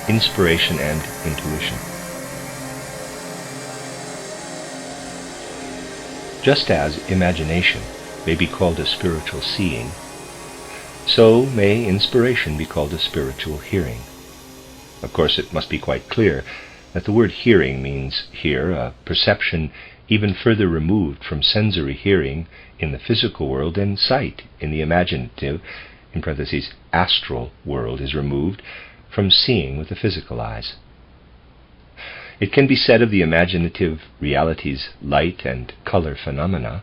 inspiration and intuition. Just as imagination may be called a spiritual seeing, so may inspiration be called a spiritual hearing. Of course, it must be quite clear that the word hearing means here a perception even further removed from sensory hearing in the physical world than sight in the imaginative, in parentheses, astral world is removed from seeing with the physical eyes. It can be said of the imaginative reality's light and color phenomena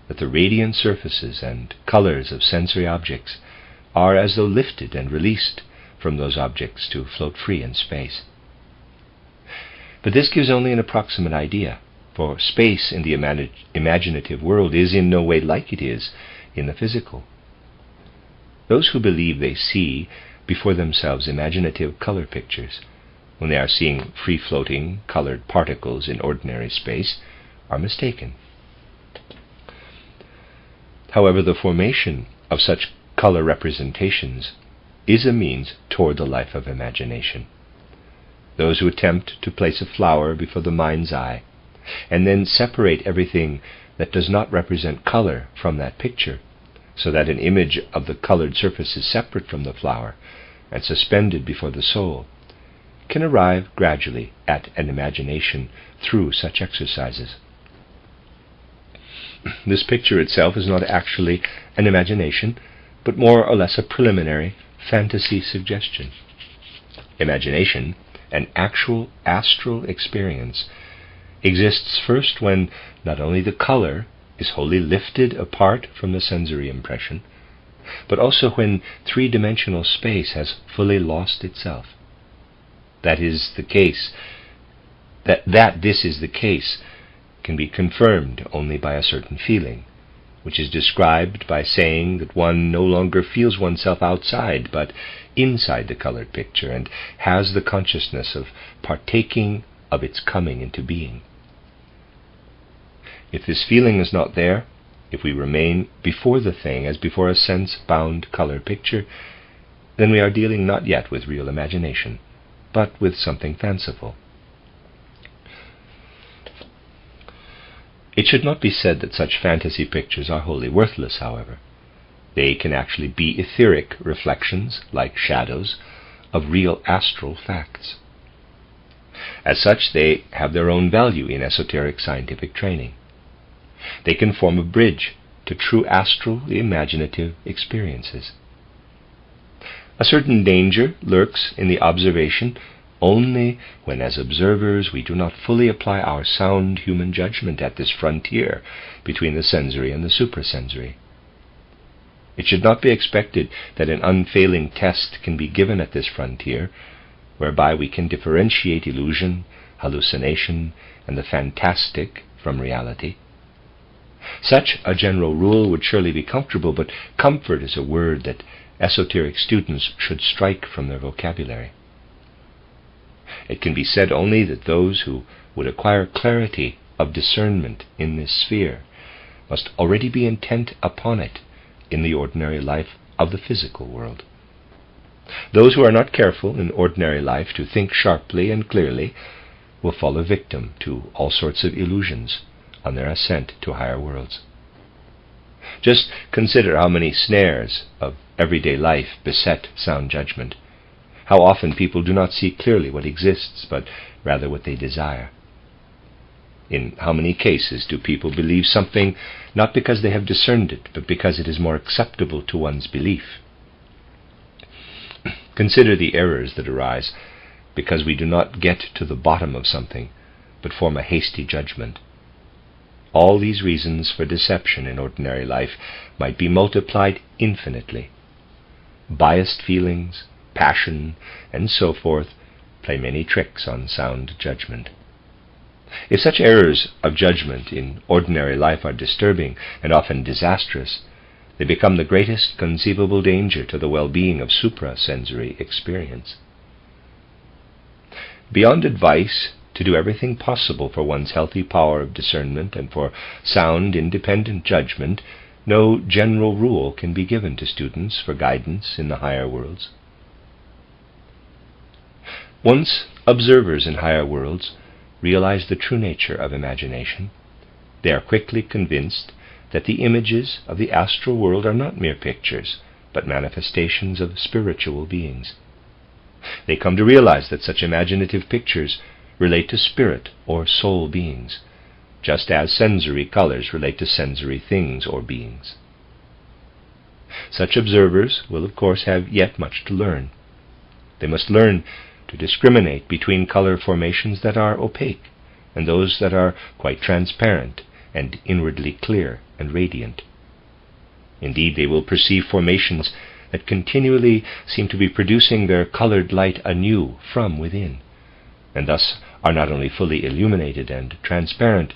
that the radiant surfaces and colors of sensory objects are as though lifted and released from those objects to float free in space. But this gives only an approximate idea, for space in the imaginative world is in no way like it is in the physical. Those who believe they see before themselves imaginative color pictures, when they are seeing free-floating colored particles in ordinary space, are mistaken. However, the formation of such color representations is a means toward the life of imagination. Those who attempt to place a flower before the mind's eye, and then separate everything that does not represent color from that picture, so that an image of the colored surface is separate from the flower and suspended before the soul, can arrive gradually at an imagination through such exercises. This picture itself is not actually an imagination, but more or less a preliminary fantasy suggestion. Imagination, an actual astral experience, exists first when not only the color is wholly lifted apart from the sensory impression, but also when three-dimensional space has fully lost itself. That this is the case can be confirmed only by a certain feeling, which is described by saying that one no longer feels oneself outside but inside the colored picture and has the consciousness of partaking of its coming into being. If this feeling is not there, if we remain before the thing as before a sense-bound color picture, then we are dealing not yet with real imagination, but with something fanciful. It should not be said that such fantasy pictures are wholly worthless, however. They can actually be etheric reflections, like shadows, of real astral facts. As such, they have their own value in esoteric scientific training. They can form a bridge to true astral imaginative experiences. A certain danger lurks in the observation only when, as observers, we do not fully apply our sound human judgment at this frontier between the sensory and the suprasensory. It should not be expected that an unfailing test can be given at this frontier, whereby we can differentiate illusion, hallucination, and the fantastic from reality. Such a general rule would surely be comfortable, but comfort is a word that esoteric students should strike from their vocabulary. It can be said only that those who would acquire clarity of discernment in this sphere must already be intent upon it in the ordinary life of the physical world. Those who are not careful in ordinary life to think sharply and clearly will fall a victim to all sorts of illusions on their ascent to higher worlds. Just consider how many snares of everyday life beset sound judgment. How often people do not see clearly what exists, but rather what they desire. In how many cases do people believe something not because they have discerned it, but because it is more acceptable to one's belief? Consider the errors that arise because we do not get to the bottom of something, but form a hasty judgment. All these reasons for deception in ordinary life might be multiplied infinitely. Biased feelings, passion, and so forth play many tricks on sound judgment. If such errors of judgment in ordinary life are disturbing and often disastrous, they become the greatest conceivable danger to the well-being of suprasensory experience. Beyond advice to do everything possible for one's healthy power of discernment and for sound, independent judgment, no general rule can be given to students for guidance in the higher worlds. Once observers in higher worlds realize the true nature of imagination, they are quickly convinced that the images of the astral world are not mere pictures, but manifestations of spiritual beings. They come to realize that such imaginative pictures relate to spirit or soul beings, just as sensory colors relate to sensory things or beings. Such observers will, of course, have yet much to learn. They must learn to discriminate between color formations that are opaque and those that are quite transparent and inwardly clear and radiant. Indeed, they will perceive formations that continually seem to be producing their colored light anew from within, and thus are not only fully illuminated and transparent,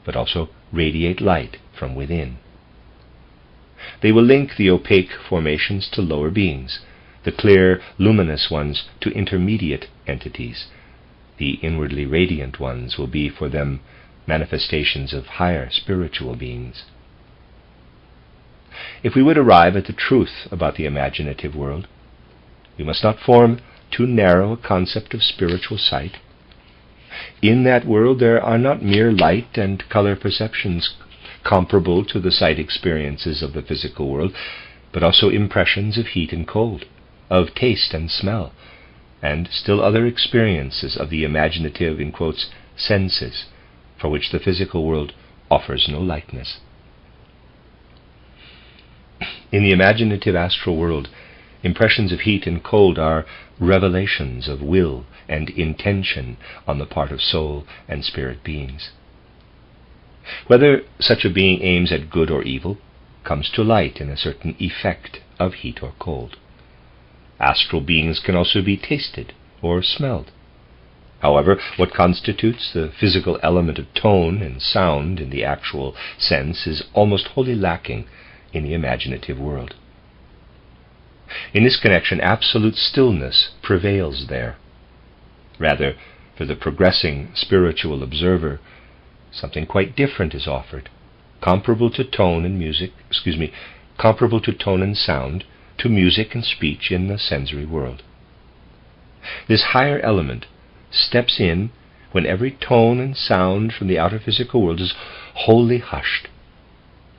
but also radiate light from within. They will link the opaque formations to lower beings, the clear, luminous ones to intermediate entities. The inwardly radiant ones will be for them manifestations of higher spiritual beings. If we would arrive at the truth about the imaginative world, we must not form too narrow a concept of spiritual sight. In that world there are not mere light and color perceptions comparable to the sight experiences of the physical world, but also impressions of heat and cold, of taste and smell, and still other experiences of the imaginative, in quotes, senses, for which the physical world offers no likeness. In the imaginative astral world, impressions of heat and cold are revelations of will and intention on the part of soul and spirit beings. Whether such a being aims at good or evil comes to light in a certain effect of heat or cold. Astral beings can also be tasted or smelled. However, what constitutes the physical element of tone and sound in the actual sense is almost wholly lacking in the imaginative world. In this connection, absolute stillness prevails there. Rather, for the progressing spiritual observer, something quite different is offered, comparable to tone and sound, to music and speech in the sensory world. This higher element steps in when every tone and sound from the outer physical world is wholly hushed.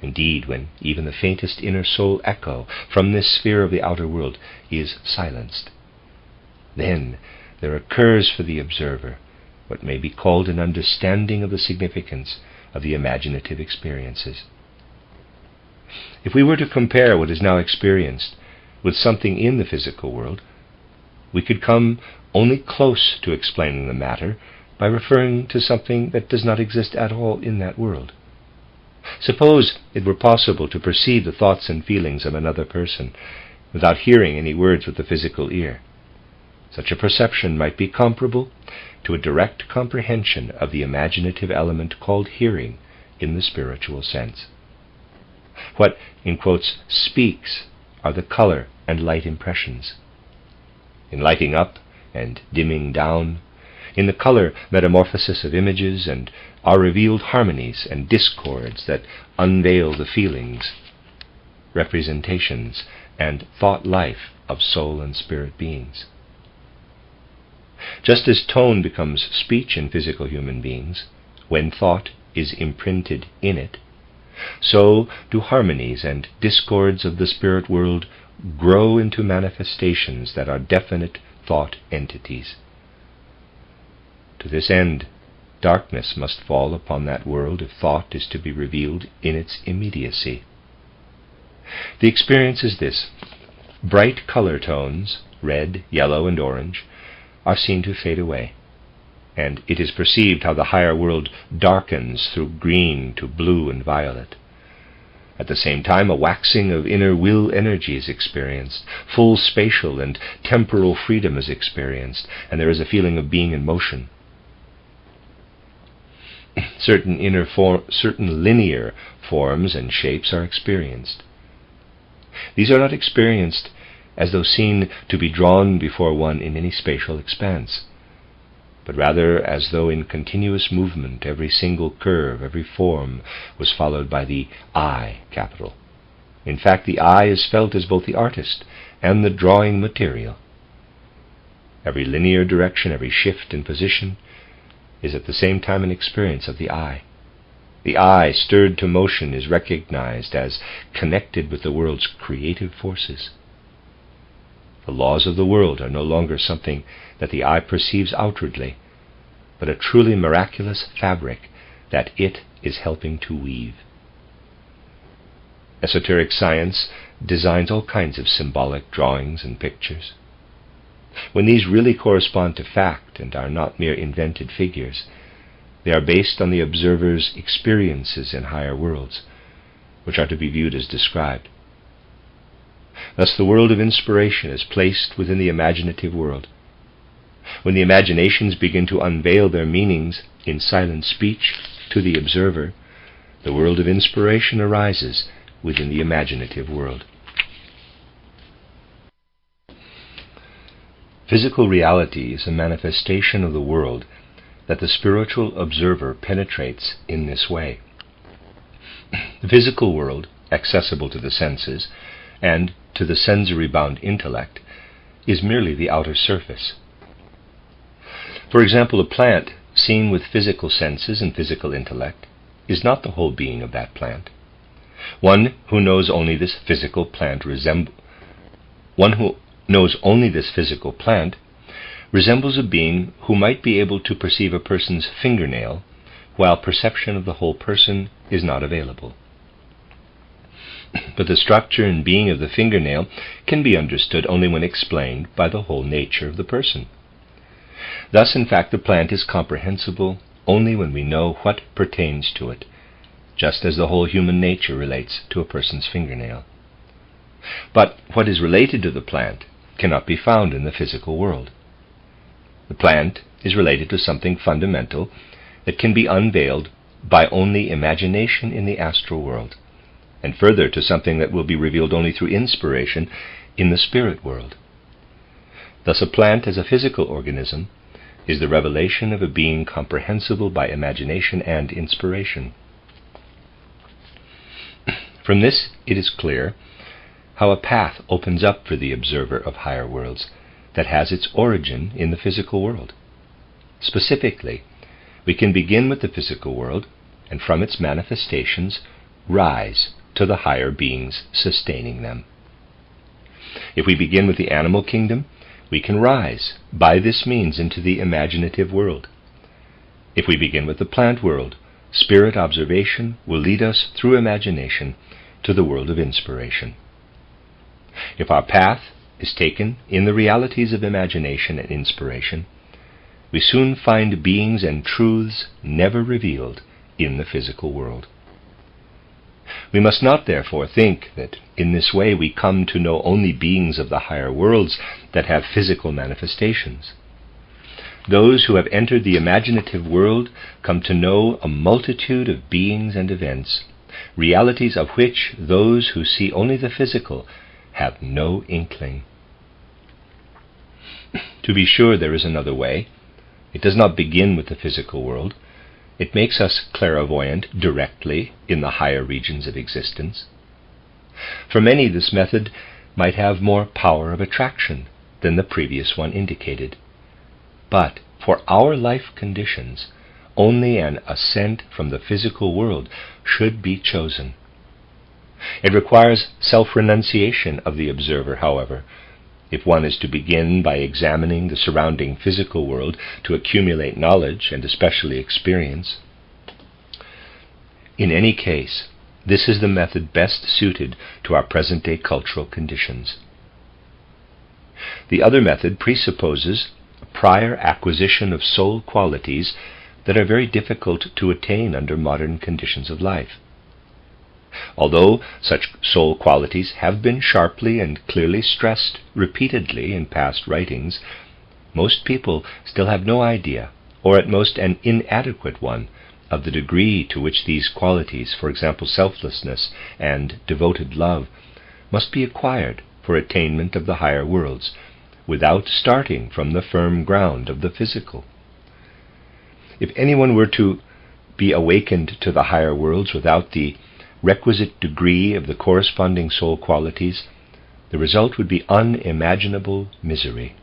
Indeed, when even the faintest inner soul echo from this sphere of the outer world is silenced. Then there occurs for the observer what may be called an understanding of the significance of the imaginative experiences. If we were to compare what is now experienced with something in the physical world, we could come only close to explaining the matter by referring to something that does not exist at all in that world. Suppose it were possible to perceive the thoughts and feelings of another person without hearing any words with the physical ear. Such a perception might be comparable to a direct comprehension of the imaginative element called hearing in the spiritual sense. What, in quotes, speaks are the color and light impressions. In lighting up and dimming down, in the color metamorphosis of images, and are revealed harmonies and discords that unveil the feelings, representations, and thought life of soul and spirit beings. Just as tone becomes speech in physical human beings, when thought is imprinted in it, so do harmonies and discords of the spirit world grow into manifestations that are definite thought entities. To this end, darkness must fall upon that world if thought is to be revealed in its immediacy. The experience is this: bright color tones, red, yellow, and orange, are seen to fade away, and it is perceived how the higher world darkens through green to blue and violet. At the same time, a waxing of inner will energy is experienced, full spatial and temporal freedom is experienced, and there is a feeling of being in motion. Certain linear forms and shapes are experienced. These are not experienced as though seen to be drawn before one in any spatial expanse, but rather as though in continuous movement every single curve, every form was followed by the I capital. In fact, the I is felt as both the artist and the drawing material. Every linear direction, every shift in position, is at the same time an experience of the eye. The eye, stirred to motion, is recognized as connected with the world's creative forces. The laws of the world are no longer something that the eye perceives outwardly, but a truly miraculous fabric that it is helping to weave. Esoteric science designs all kinds of symbolic drawings and pictures. When these really correspond to fact and are not mere invented figures, they are based on the observer's experiences in higher worlds, which are to be viewed as described. Thus the world of inspiration is placed within the imaginative world. When the imaginations begin to unveil their meanings in silent speech to the observer, the world of inspiration arises within the imaginative world. Physical reality is a manifestation of the world that the spiritual observer penetrates in this way. The physical world, accessible to the senses and to the sensory-bound intellect, is merely the outer surface. For example, a plant seen with physical senses and physical intellect is not the whole being of that plant. One who knows only this physical plant resembles a being who might be able to perceive a person's fingernail, while perception of the whole person is not available. But the structure and being of the fingernail can be understood only when explained by the whole nature of the person. Thus, in fact, the plant is comprehensible only when we know what pertains to it, just as the whole human nature relates to a person's fingernail. But what is related to the plant cannot be found in the physical world. The plant is related to something fundamental that can be unveiled by only imagination in the astral world, and further to something that will be revealed only through inspiration in the spirit world. Thus a plant as a physical organism is the revelation of a being comprehensible by imagination and inspiration. From this it is clear how a path opens up for the observer of higher worlds that has its origin in the physical world. Specifically, we can begin with the physical world and from its manifestations rise to the higher beings sustaining them. If we begin with the animal kingdom, we can rise by this means into the imaginative world. If we begin with the plant world, spirit observation will lead us through imagination to the world of inspiration. If our path is taken in the realities of imagination and inspiration, we soon find beings and truths never revealed in the physical world. We must not therefore think that in this way we come to know only beings of the higher worlds that have physical manifestations. Those who have entered the imaginative world come to know a multitude of beings and events, realities of which those who see only the physical have no inkling. To be sure, there is another way. It does not begin with the physical world. It makes us clairvoyant directly in the higher regions of existence. For many, this method might have more power of attraction than the previous one indicated. But for our life conditions, only an ascent from the physical world should be chosen. It requires self-renunciation of the observer, however, if one is to begin by examining the surrounding physical world to accumulate knowledge and especially experience. In any case, this is the method best suited to our present-day cultural conditions. The other method presupposes a prior acquisition of soul qualities that are very difficult to attain under modern conditions of life. Although such soul qualities have been sharply and clearly stressed repeatedly in past writings, most people still have no idea, or at most an inadequate one, of the degree to which these qualities, for example selflessness and devoted love, must be acquired for attainment of the higher worlds, without starting from the firm ground of the physical. If anyone were to be awakened to the higher worlds without the requisite degree of the corresponding soul qualities, the result would be unimaginable misery.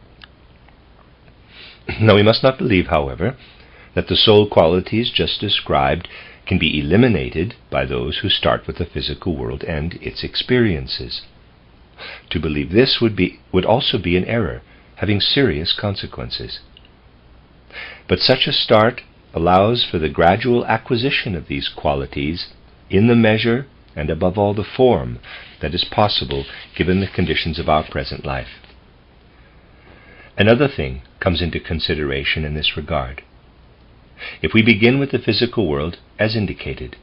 Now we must not believe, however, that the soul qualities just described can be eliminated by those who start with the physical world and its experiences. To believe this would also be an error, having serious consequences. But such a start allows for the gradual acquisition of these qualities in the measure and above all the form that is possible given the conditions of our present life. Another thing comes into consideration in this regard. If we begin with the physical world, as indicated,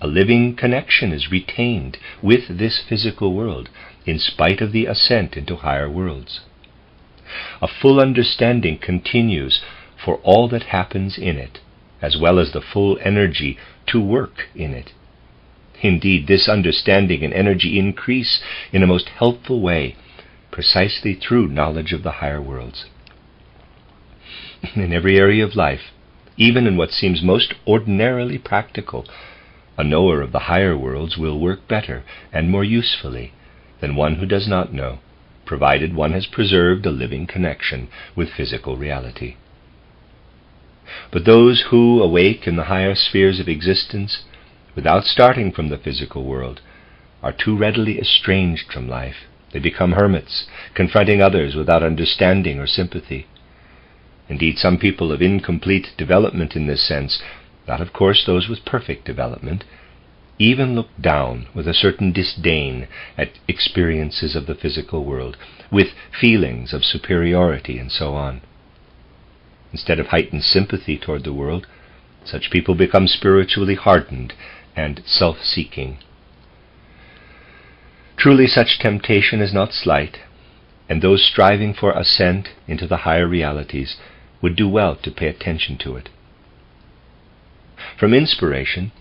a living connection is retained with this physical world in spite of the ascent into higher worlds. A full understanding continues for all that happens in it, as well as the full energy to work in it. Indeed, this understanding and energy increase in a most helpful way, precisely through knowledge of the higher worlds. In every area of life, even in what seems most ordinarily practical, a knower of the higher worlds will work better and more usefully than one who does not know, provided one has preserved a living connection with physical reality. But those who awake in the higher spheres of existence, without starting from the physical world, are too readily estranged from life. They become hermits, confronting others without understanding or sympathy. Indeed, some people of incomplete development in this sense, not of course those with perfect development, even look down with a certain disdain at experiences of the physical world, with feelings of superiority and so on. Instead of heightened sympathy toward the world, such people become spiritually hardened and self-seeking. Truly, such temptation is not slight, and those striving for ascent into the higher realities would do well to pay attention to it. From inspiration,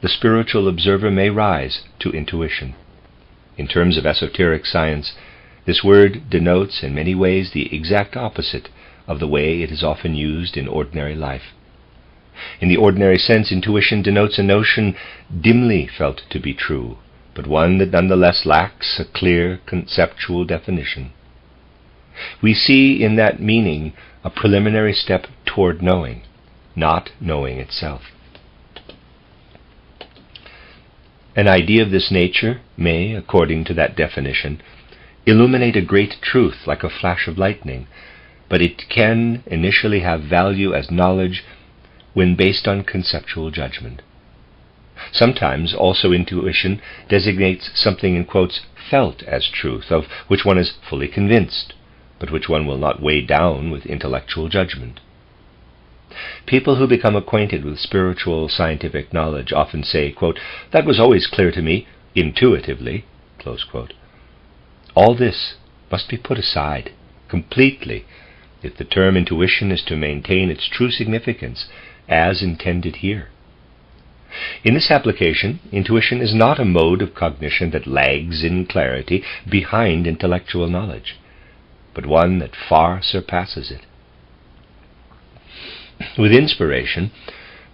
the spiritual observer may rise to intuition. In terms of esoteric science, this word denotes in many ways the exact opposite of the way it is often used in ordinary life. In the ordinary sense, intuition denotes a notion dimly felt to be true, but one that nonetheless lacks a clear conceptual definition. We see in that meaning a preliminary step toward knowing, not knowing itself. An idea of this nature may, according to that definition, illuminate a great truth like a flash of lightning, but it can initially have value as knowledge when based on conceptual judgment. Sometimes also intuition designates something in quotes felt as truth, of which one is fully convinced, but which one will not weigh down with intellectual judgment. People who become acquainted with spiritual scientific knowledge often say, quote, "That was always clear to me, intuitively," close quote. All this must be put aside completely if the term intuition is to maintain its true significance as intended here. In this application, intuition is not a mode of cognition that lags in clarity behind intellectual knowledge, but one that far surpasses it. With inspiration,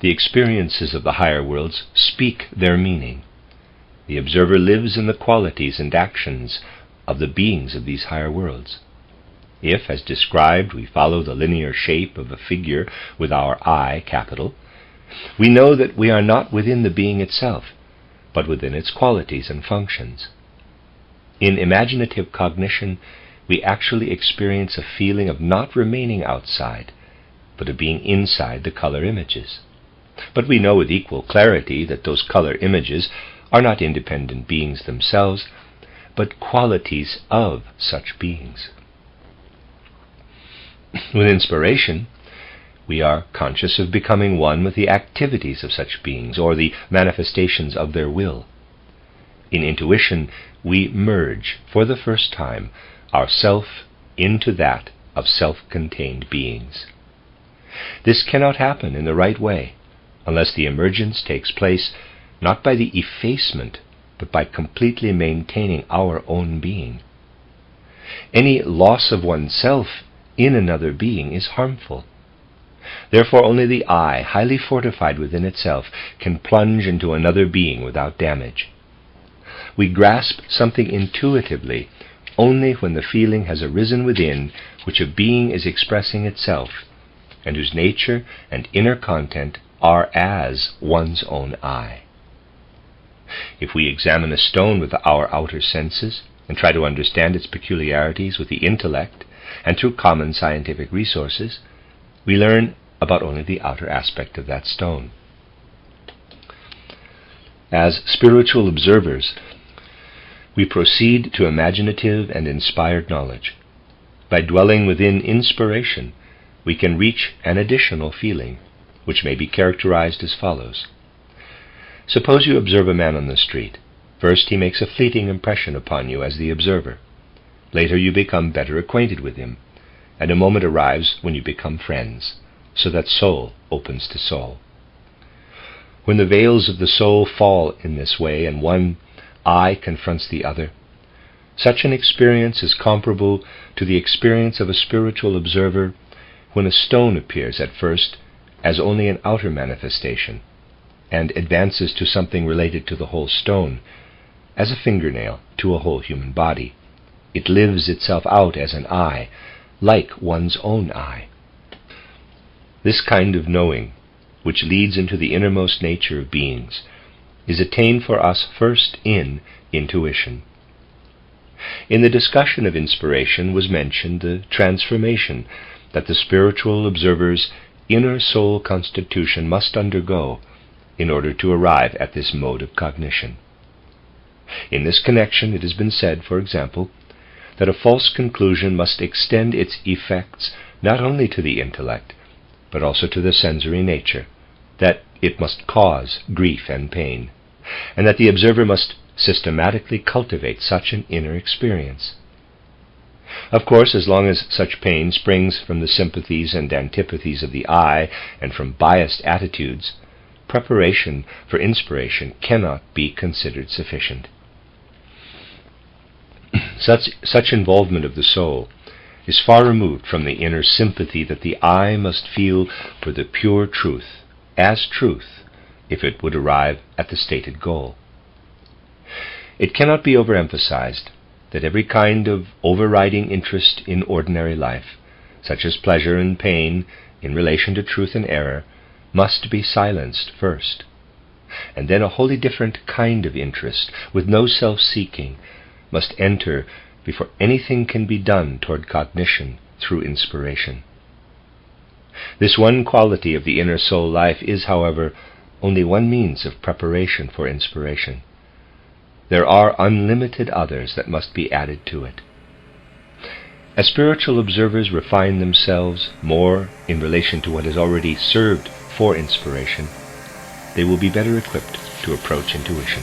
the experiences of the higher worlds speak their meaning. The observer lives in the qualities and actions of the beings of these higher worlds. If, as described, we follow the linear shape of a figure with our I capital, we know that we are not within the being itself, but within its qualities and functions. In imaginative cognition, we actually experience a feeling of not remaining outside, but of being inside the color images. But we know with equal clarity that those color images are not independent beings themselves, but qualities of such beings. With inspiration, we are conscious of becoming one with the activities of such beings, or the manifestations of their will. In intuition, we merge, for the first time, ourself into that of self-contained beings. This cannot happen in the right way unless the emergence takes place not by the effacement, but by completely maintaining our own being. Any loss of oneself in another being is harmful. Therefore, only the I, highly fortified within itself, can plunge into another being without damage. We grasp something intuitively only when the feeling has arisen within which a being is expressing itself and whose nature and inner content are as one's own eye. If we examine a stone with our outer senses and try to understand its peculiarities with the intellect and through common scientific resources, we learn about only the outer aspect of that stone. As spiritual observers, we proceed to imaginative and inspired knowledge. By dwelling within inspiration, we can reach an additional feeling, which may be characterized as follows. Suppose you observe a man on the street. First, he makes a fleeting impression upon you as the observer. Later, you become better acquainted with him, and a moment arrives when you become friends, so that soul opens to soul. When the veils of the soul fall in this way and one eye confronts the other, such an experience is comparable to the experience of a spiritual observer when a stone appears at first as only an outer manifestation and advances to something related to the whole stone, as a fingernail to a whole human body. It lives itself out as an eye, like one's own eye. This kind of knowing, which leads into the innermost nature of beings, is attained for us first in intuition. In the discussion of inspiration was mentioned the transformation that the spiritual observer's inner soul constitution must undergo in order to arrive at this mode of cognition. In this connection, it has been said, for example, that a false conclusion must extend its effects not only to the intellect, but also to the sensory nature, that it must cause grief and pain, and that the observer must systematically cultivate such an inner experience. Of course, as long as such pain springs from the sympathies and antipathies of the eye and from biased attitudes, preparation for inspiration cannot be considered sufficient. Such involvement of the soul is far removed from the inner sympathy that the eye must feel for the pure truth, as truth, if it would arrive at the stated goal. It cannot be overemphasized that every kind of overriding interest in ordinary life, such as pleasure and pain in relation to truth and error, must be silenced first, and then a wholly different kind of interest, with no self-seeking, must enter before anything can be done toward cognition through inspiration. This one quality of the inner soul life is, however, only one means of preparation for inspiration. There are unlimited others that must be added to it. As spiritual observers refine themselves more in relation to what has already served for inspiration, they will be better equipped to approach intuition.